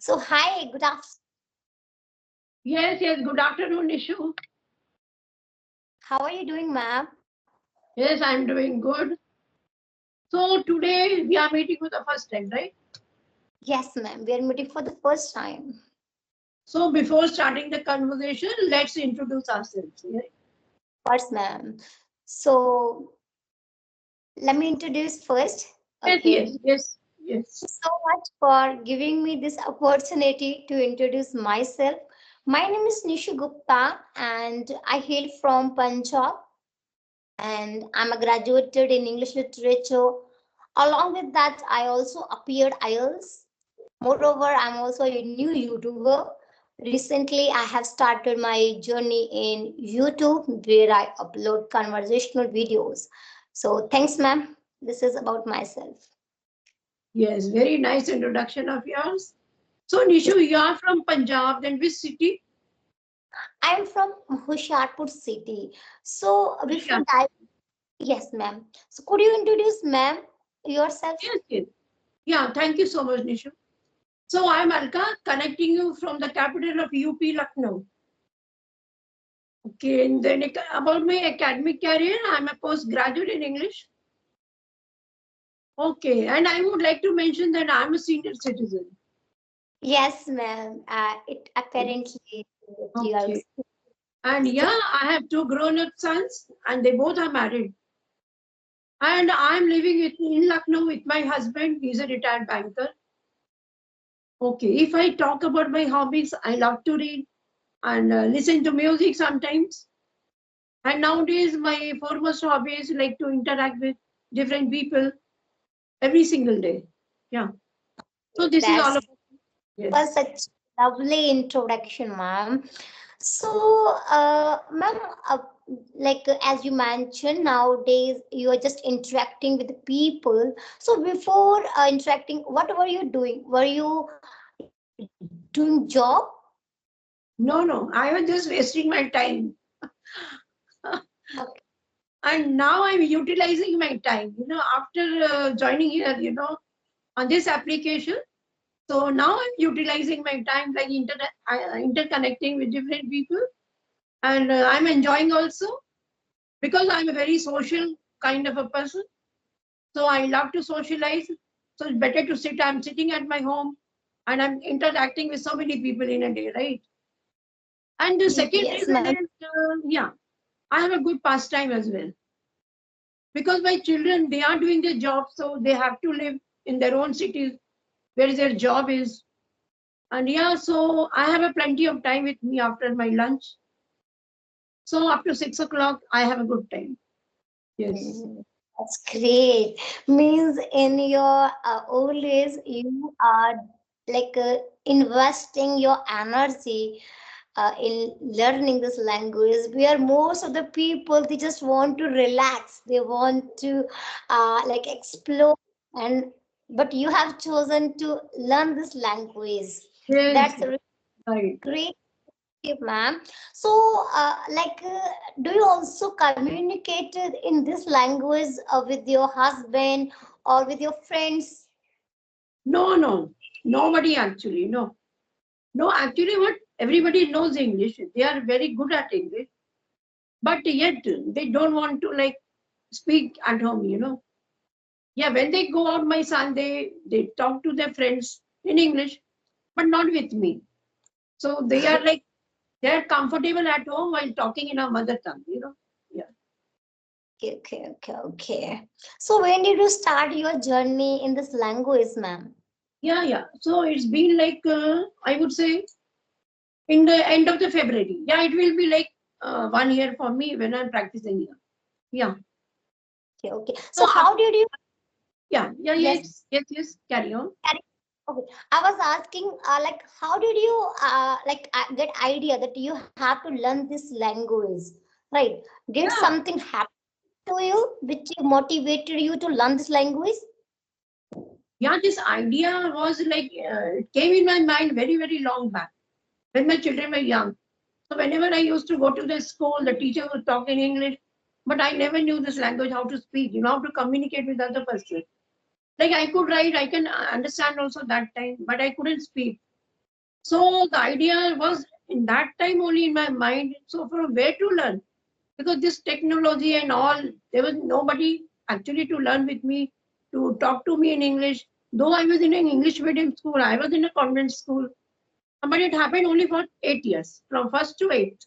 So, hi, good afternoon. Yes, good afternoon, Nishu. How are you doing, ma'am? Yes, I'm doing good. So today we are meeting for the first time, right? Yes, ma'am. We are meeting for the first time. So before starting the conversation, let's introduce ourselves. Yeah? Of course, ma'am. So, let me introduce first. Yes, Okay. yes, yes, yes. So much for giving me this opportunity to introduce myself. My name is Nishu Gupta, and I hail from Punjab, and I'm a graduated in English literature. Along with that, I also appeared IELTS. Moreover, I'm also a new YouTuber. Recently, I have started my journey in YouTube where I upload conversational videos. So, thanks, ma'am. This is about myself. Yes, very nice introduction of yours. So Nishu, you are from Punjab, then which city? I'm from Hoshiarpur city. So, before Sure. that, yes, ma'am. So, could you introduce, ma'am, yourself? Yes, yes. Yeah, thank you so much, Nishu. So I'm Alka, connecting you from the capital of UP, Lucknow. Okay, and then about my academic career, I'm a postgraduate in English. Okay, and I would like to mention that I'm a senior citizen. Yes, ma'am. It apparently you are. Okay, and So, yeah, I have two grown-up sons, and they both are married. And I'm living in Lucknow with my husband. He's a retired banker. Okay, if I talk about my hobbies, I love to read and listen to music sometimes. And nowadays, my foremost hobby is like to interact with different people every single day. Yeah. So this is all that's about was yes. such lovely introduction, ma'am. So, ma'am, like as you mentioned, nowadays you are just interacting with the people. So, before interacting, what were you doing? Were you doing job? No, no, I was just wasting my time. Okay. And now I'm utilizing my time, after joining here, on this application. So now I'm utilizing my time like interconnecting with different people. And I'm enjoying also because I'm a very social kind of a person. So I love to socialize. So it's better to sit. I'm sitting at my home and I'm interacting with so many people in a day, right? And the second Yes, reason ma'am. is, yeah, I have a good pastime as well. Because my children, they are doing their job, so they have to live in their own cities where their job is. And yeah, so I have a plenty of time with me after my lunch. So up to 6 o'clock, I have a good time. Yes. Mm, that's great. Means in your old age, you are like investing your energy in learning this language, where most of the people they just want to relax, they want to like explore, and but you have chosen to learn this language. Yes, That's really right. great, ma'am. So do you also communicate in this language with your husband or with your friends? No, no, nobody actually. No, no, actually, what everybody knows English. They are very good at English, but yet they don't want to like speak at home. Yeah, when they go out, my son, they talk to their friends in English, but not with me. So they are like they're comfortable at home while talking in our mother tongue. Yeah. Okay. So when did you start your journey in this language, ma'am? Yeah, yeah. So it's been like I would say in the end of the February. Yeah, it will be like 1 year for me when I'm practicing here. Yeah. Okay. So So how did you? yeah, Yes. yes. Carry on. Carry- Okay. I was asking, like, how did you get idea that you have to learn this language, right? Did Yeah, something happen to you which motivated you to learn this language? yeah. This idea was like it came in my mind very very long back when my children were young. So whenever I used to go to the school, the teacher would talk in English, but I never knew this language, how to speak, how to communicate with other person. Like I could write, I can understand also that time, but I couldn't speak. So the idea was in that time only in my mind. So from where to learn? Because this technology and all, there was nobody actually to learn with me, to talk to me in English. Though I was in an English medium school, I was in a convent school, but it happened only for 8 years, from first to eighth.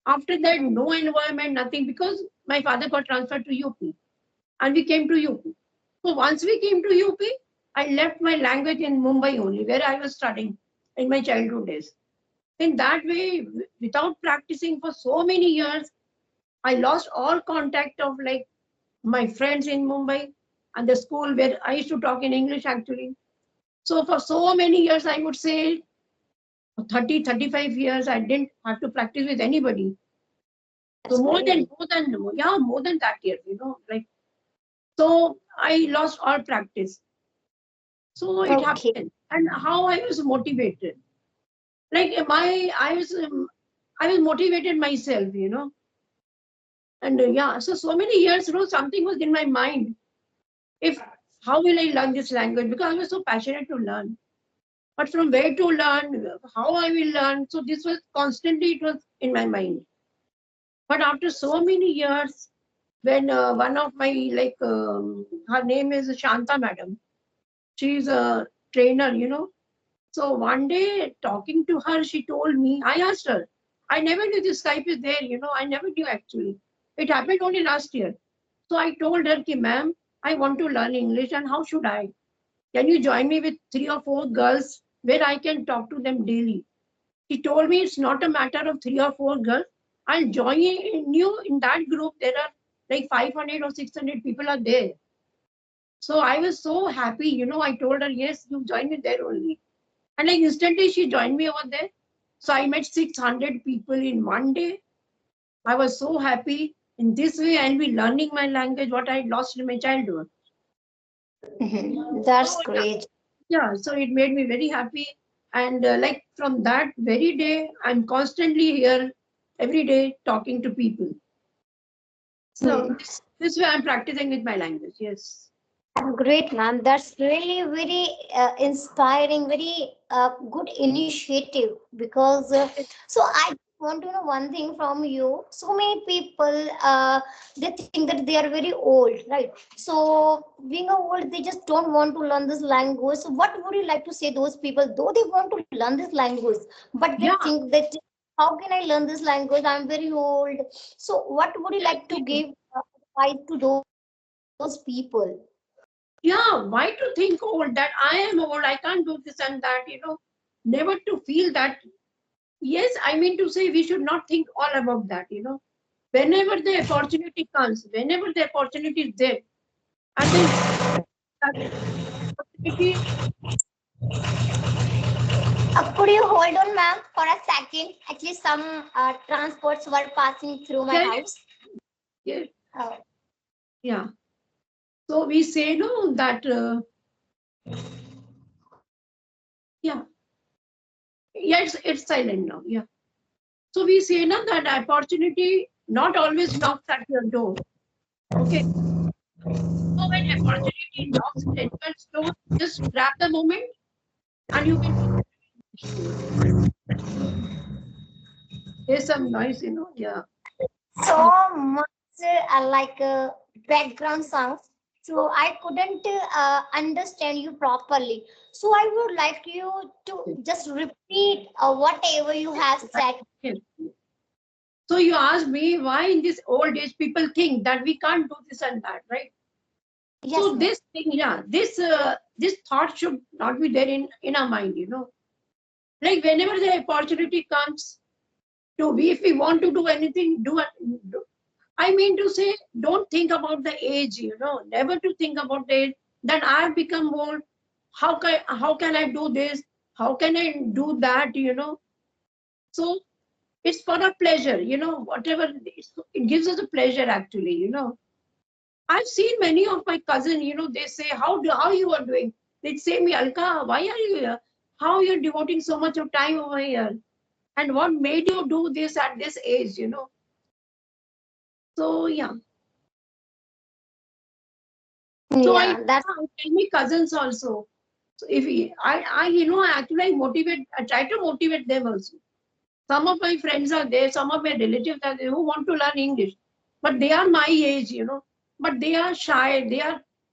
After that, no environment, nothing, because my father got transferred to UP and we came to UP. So once we came to UP, I left my language in Mumbai only, where I was studying in my childhood days. In that way, without practicing for so many years, I lost all contact of like my friends in Mumbai and the school where I used to talk in English actually. So for so many years, I would say 30, 35 years, I didn't have to practice with anybody. So That's great. more than that year, like, so I lost all practice. So it Okay. happened. And how I was motivated. Like I was motivated myself, And yeah, so many years, something was in my mind. If how will I learn this language? Because I was so passionate to learn. But from where to learn, how I will learn. So this was constantly it was in my mind. But after so many years, when one of my her name is Shanta Madam. She's a trainer. So one day talking to her, she told me, I asked her, I never knew this Skype is there, I never knew actually. It happened only last year. So I told her, ki, ma'am, I want to learn English and how should I? Can you join me with 3 or 4 girls where I can talk to them daily? She told me it's not a matter of 3 or 4 girls. I'll join you in that group. There are like 500 or 600 people are there. So I was so happy. I told her, yes, you join me there only. And like instantly she joined me over there. So I met 600 people in one day. I was so happy. In this way, I'll be learning my language, what I lost in my childhood. Mhm. So That's great. yeah, so it made me very happy. And like from that very day, I'm constantly here every day talking to people. So Hmm. this way I'm practicing with my language. Yes. Great, ma'am. That's really very inspiring, very good initiative. Because so I want to know one thing from you. So many people they think that they are very old, right? So being a old, they just don't want to learn this language. So what would you like to say those people, though they want to learn this language, but they Yeah. think that how can I learn this language? I'm very old. So what would you like to Yeah. give advice to those people? Yeah, why to think old that I am old, I can't do this and that. Never to feel that. Yes, I mean to say we should not think all about that. Whenever the opportunity comes, whenever the opportunity is there, and then that opportunity, Could you hold on, ma'am, for a second? Actually, some transports were passing through my yeah, house. yeah, Uh, yeah. So we say no that yeah, yeah, it's silent now. Yeah. So we say no that opportunity not always knocks at your door. Okay. So when opportunity knocks at anyone's door, just grab the moment and you will be. There's some noise. Yeah. so much like background sounds. So I couldn't understand you properly. So I would like you to just repeat whatever you have said. Yes. So you asked me why in this old age people think that we can't do this and that, right? Yes, So ma'am. this thing, yeah, this thought should not be there in our mind. Like whenever the opportunity comes to we, if we want to do anything, do it. I mean to say, don't think about the age. Never to think about the age that I've become old. How can I do this? How can I do that? So it's for a pleasure. Whatever it gives us a pleasure actually. I've seen many of my cousins. They say, how you are doing? They say me, Alka, why are you here? How you're devoting so much of time over here? And what made you do this at this age? So yeah. So I Yeah, that's tell me cousins also. So if actually I motivate, I try to motivate them also. Some of my friends are there, some of my relatives are there who want to learn English, but they are my age, but they are shy.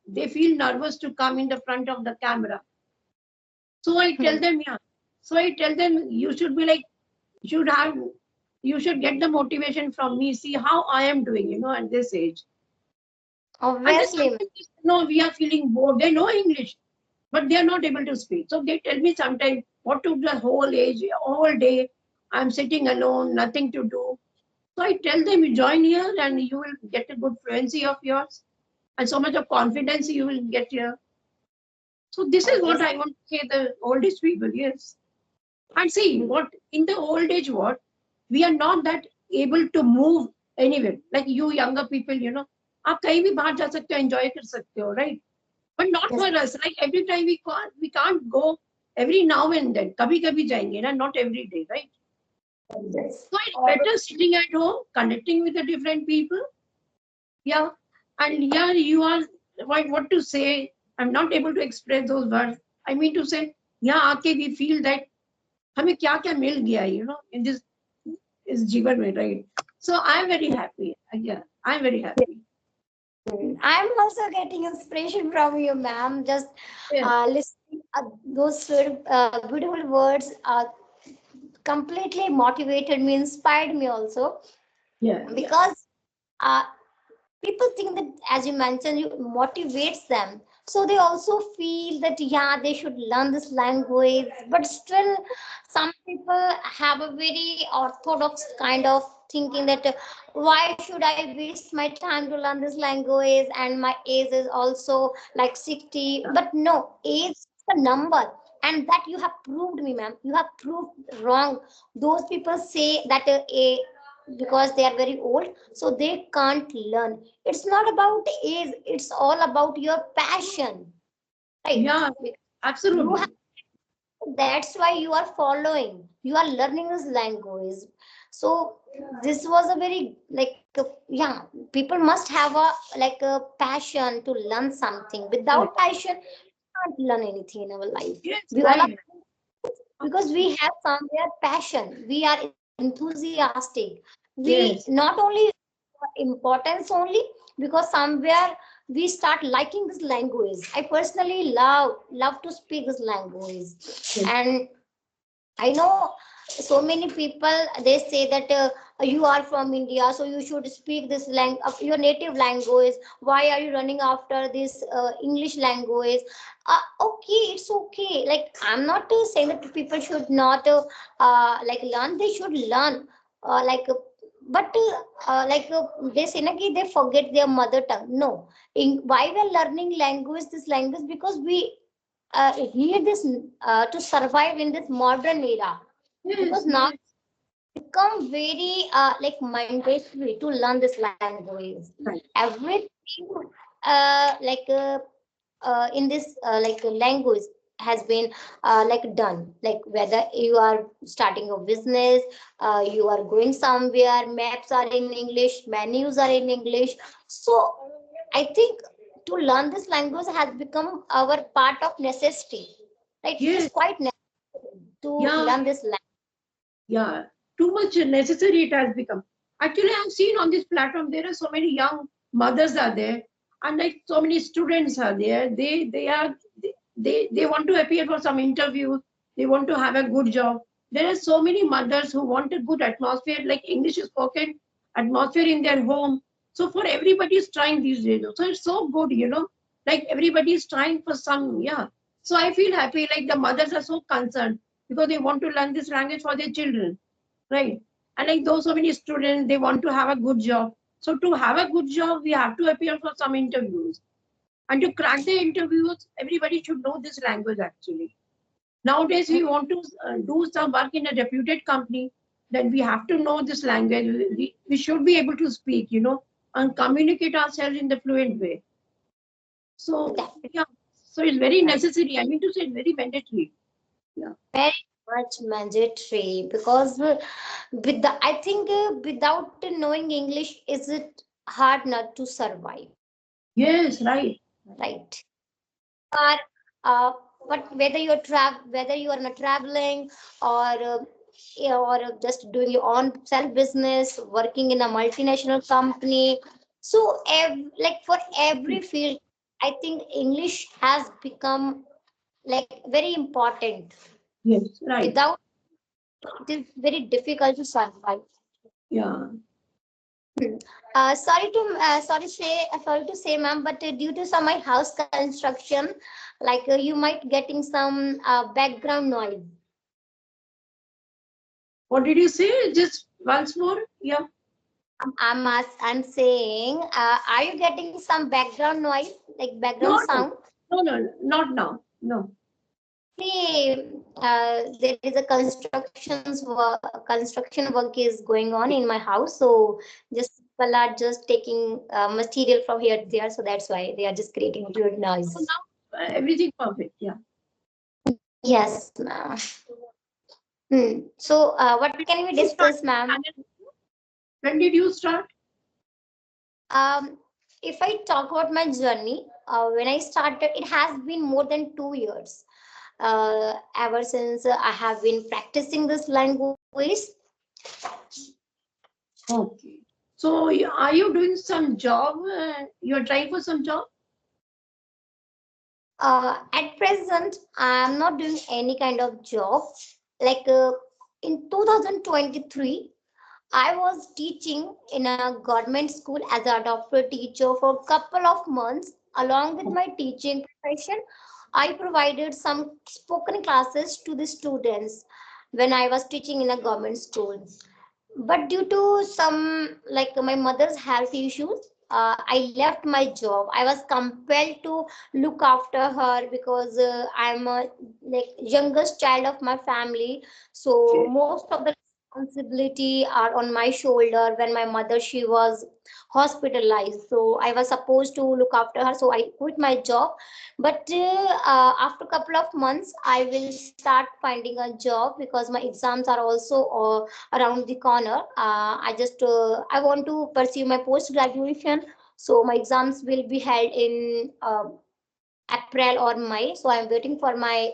They feel nervous to come in the front of the camera. So I tell Hmm. them, yeah. So I tell them, you should be like, you should have, you should get the motivation from me. See how I am doing, at this age. And then Obviously, ma'am. sometimes, we are feeling bored. They know English, but they are not able to speak. So they tell me sometimes, what took the whole day, I'm sitting alone, nothing to do. So I tell them, you join here and you will get a good fluency of yours and so much of confidence you will get here. So this is what Obviously. I want to say the oldest people, yes. And see, what in the old age, what we are not that able to move anywhere. Like you younger people, आप कहीं भी बाहर जा सकते हो, enjoy कर सकते हो, right? But not for Yes. us. Like every time we can't go every now and then. कभी कभी जाएंगे ना, not every day, right? Yes. So it's better sitting at home, connecting with the different people. Yeah. And here you are, what to say? I'm not able to express those words. I mean to say, yeah, आके we feel that हमें क्या क्या मिल गया, in this is जीवन में, right? So I'm very happy. Yeah, I'm very happy. I'm also getting inspiration from you, ma'am. Just Yeah, listening those sort of, beautiful words completely motivated me, inspired me also yeah, yeah, because uh, people think that, as you mentioned, you motivates them, so they also feel that yeah, they should learn this language. But still some people have a very orthodox kind of thinking that why should I waste my time to learn this language, and my age is also like 60. But no, age is a number, and that you have proved me, ma'am. You have proved wrong. Those people say that because they are very old, so they can't learn. It's not about age, it's all about your passion, right? yeah, You have, absolutely. that's why you are following, you are learning this language. So this was a very like yeah, people must have a like a passion to learn something. Yeah. Without passion we can't learn anything in our life. Yes, We all are, right. because we have somewhere passion, we are enthusiastic, we not Yes, only importance only, because somewhere we start liking this language. I personally love to speak this language. yes, And I know so many people, they say that you are from India, so you should speak this your native language. Why are you running after this English language? Okay, it's okay. Like I'm not saying that people should not like learn. They should learn. Like, but like they say na ki they forget their mother tongue. No, why we're learning language, this language, because we need this to survive in this modern era, yes, because now yes, it's become very like mandatory to learn this language. right. Everything like in this like language has been like done, like whether you are starting a business, you are going somewhere, maps are in English, menus are in English. So I think to learn this language has become our part of necessity, right? It is Yes, quite necessary to yeah, learn this language. yeah. Too much necessary it has become. Actually, I've seen on this platform there are so many young mothers are there, and like so many students are there. They want to appear for some interviews. They want to have a good job. There are so many mothers who want a good atmosphere, like English spoken atmosphere in their home. So for everybody is trying these days. So it's so good. Like everybody is trying for some, yeah. So I feel happy. Like the mothers are so concerned because they want to learn this language for their children, right? And like those so many students, they want to have a good job. So to have a good job, we have to appear for some interviews. And to crack the interviews, everybody should know this language actually. Nowadays, we want to do some work in a reputed company, then we have to know this language. We should be able to speak, and communicate ourselves in the fluent way. So, Definitely. yeah, so it's very necessary. I mean to say, it's very mandatory. Yeah. Very much mandatory, because with the I think without knowing English, is it hard not to survive, Yes, right. right? Are uh, But whether you are not traveling or yeah, or just doing your own self business, working in a multinational company. So, like for every field, I think English has become like very important. Yes, right. Without it is very difficult to survive. Yeah. Hmm. Sorry to say, ma'am, but due to some my house construction, like you might getting some background noise. What did you say? Just once more? Yeah. I'm saying, are you getting some background noise, like background No, no, sound? no, no, no, not now. No. There is a construction work is going on in my house, so just people are just taking material from here to there, so that's why they are just creating weird So noise. now everything perfect. Yeah. Yes, ma'am. So, what can we You discuss, start. ma'am? When did you start? If I talk about my journey, when I started, it has been more than 2 years. Ever since I have been practicing this language. Okay. So are you doing some job? You're trying for some job? At present, I'm not doing any kind of job. Like in 2023, I was teaching in a government school as a adopted teacher for a couple of months. Along with my teaching profession, I provided some spoken classes to the students when I was teaching in a government school. But due to some like my mother's health issues, I left my job. I was compelled to look after her because I'm a like youngest child of my family, so Okay. most of the responsibility are on my shoulder. When my mother, she was hospitalized, so I was supposed to look after her, so I quit my job. But after a couple of months I will start finding a job because my exams are also around the corner. I want to pursue my post graduation, so my exams will be held in April or May. So I'm waiting for my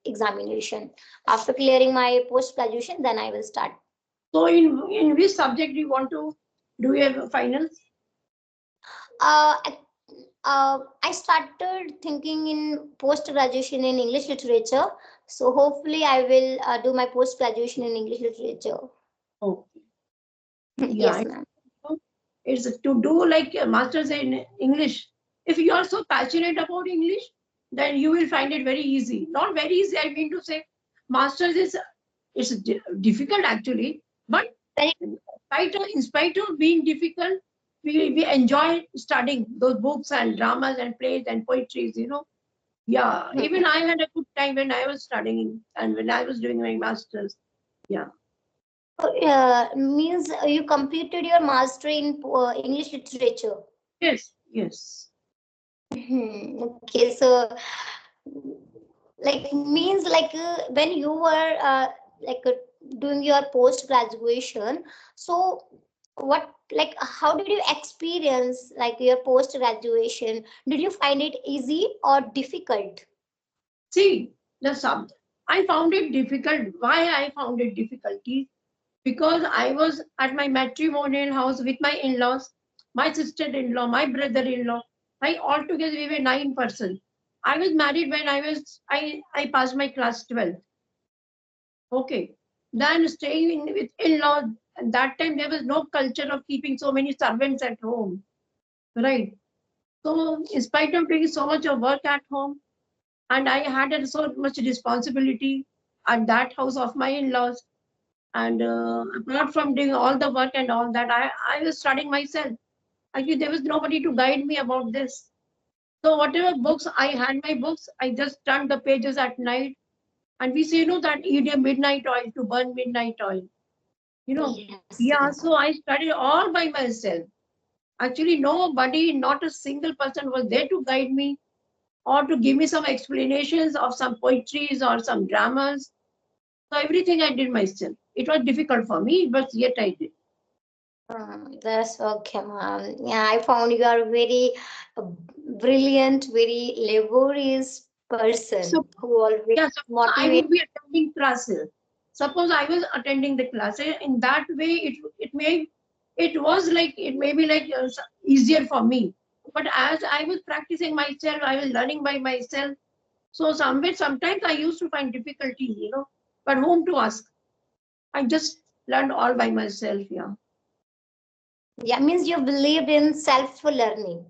examination. After clearing my post graduation, then I will start. So in which subject you want to do your finals? Uh, I, I started thinking in post graduation in English literature. So hopefully I will do my post graduation in English literature. Oh, yeah. Yes, ma'am. It's to do like a master's in English. If you are so passionate about English, then you will find it very easy. Not very easy, I mean to say, master's is it's difficult actually, but Very. in spite of being difficult, we enjoy studying those books and dramas and plays and poetries, you know. Yeah, even I had a good time when I was studying and when I was doing my master's. Yeah. Means you completed your master in English literature. Yes, yes. Okay, so like means like when you were like doing your post graduation, so what like how did you experience like your post graduation? Did you find it easy or difficult? See, the sub I found it difficult. Why I found it difficulty? Because I was at my matrimonial house with my in-laws, my sister-in-law, my brother-in-law. I altogether we were 9 persons. I was married when I passed my class 12. Okay. Then staying with in-laws, at that time there was no culture of keeping so many servants at home. Right. So in spite of doing so much of work at home, and I had so much responsibility at that house of my in-laws. And apart from doing all the work and all that, I was studying myself. Actually, there was nobody to guide me about this. So whatever books I had, my books, I just turned the pages at night. And we say, you know, that eat a midnight oil to burn midnight oil. You know, Yes, yeah. ma'am. So I studied all by myself. Actually, nobody, not a single person was there to guide me or to give me some explanations of some poetries or some dramas. So everything I did myself. It was difficult for me, but yet I did. That's okay, ma'am. Yeah, I found you are very brilliant, very laborious person Suppose, who always yeah, suppose I motivates. would be attending classes. Suppose I was attending the classes. In that way, it was like it may be like easier for me. But as I was practicing myself, I was learning by myself. So somewhere, sometimes I used to find difficulties, but whom to ask? I just learned all by myself. Yeah. Yeah, means you believe in self learning,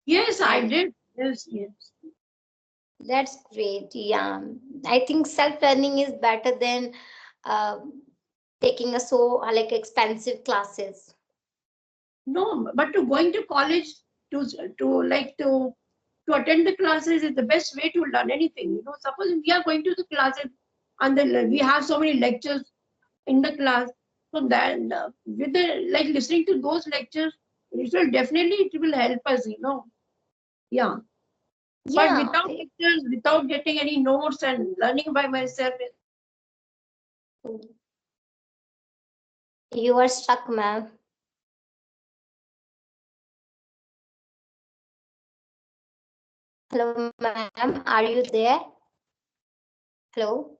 Yes, I and did. Yes, yes. that's great. Yeah, I think self learning is better than uh, taking a so like expensive classes. No, but to going to college to to attend the classes is the best way to learn anything. Suppose we are going to the classes and then we have so many lectures in the class. So then with the like listening to those lectures, it will help us. Yeah. But Yeah, without lectures, without getting any notes and learning by myself, you are stuck, ma'am. Hello, ma'am. Are you there? Hello.